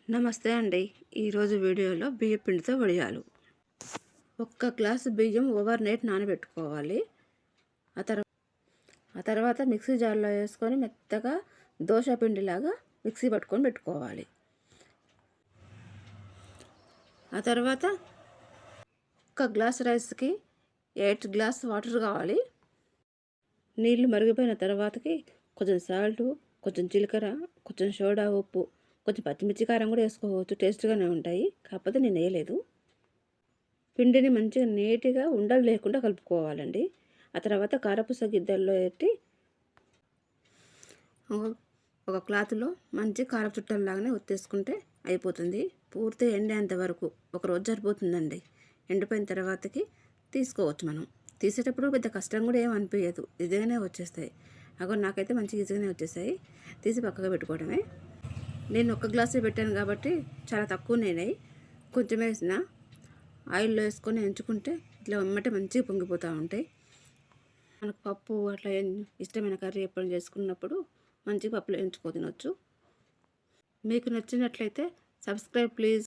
నమస్తే అండి. ఈరోజు వీడియోలో బియ్యం పిండితో వడియాలు. ఒక్క గ్లాసు బియ్యం ఓవర్ నైట్ నానబెట్టుకోవాలి. ఆ తర్వాత మిక్సీ జార్లో వేసుకొని మెత్తగా దోశ పిండిలాగా మిక్సీ పట్టుకొని పెట్టుకోవాలి. ఆ తర్వాత ఒక్క గ్లాస్ రైస్కి 8 గ్లాస్ వాటర్ కావాలి. నీళ్లు మరిగిపోయిన తర్వాతకి కొంచెం సాల్టు, కొంచెం జీలకర్ర, కొంచెం సోడా ఉప్పు, కొంచెం పచ్చిమిర్చి కారం కూడా వేసుకోవచ్చు, టేస్ట్గానే ఉంటాయి. కాకపోతే నేను వేయలేదు. పిండిని మంచిగా నీట్గా ఉండలు లేకుండా కలుపుకోవాలండి. ఆ తర్వాత కారపూస గిద్దల్లో పెట్టి ఒక క్లాత్లో మంచి కారపు చుట్టల్లాగానే ఒత్తేసుకుంటే అయిపోతుంది. పూర్తి ఎండేంత వరకు ఒక రోజు సరిపోతుందండి. ఎండిపోయిన తర్వాతకి తీసుకోవచ్చు. మనం తీసేటప్పుడు పెద్ద కష్టం కూడా ఏం అనిపించదు, ఈజీగానే వచ్చేస్తాయి. నాకైతే మంచి ఈజీగానే వచ్చేసాయి. తీసి పక్కగా పెట్టుకోవడమే. నేను ఒక గ్లాసే పెట్టాను కాబట్టి చాలా తక్కువ నేనై కొంచెం వేసిన ఆయిల్లో వేసుకొని ఎంచుకుంటే ఇట్లా వెమ్మటే మంచిగా పొంగిపోతూ ఉంటాయి. మనకు పప్పు అట్లా ఇష్టమైన కర్రీ ఎప్పుడు చేసుకున్నప్పుడు మంచిగా పప్పులో ఎంచుకో తినొచ్చు. మీకు నచ్చినట్లయితే సబ్స్క్రైబ్ ప్లీజ్.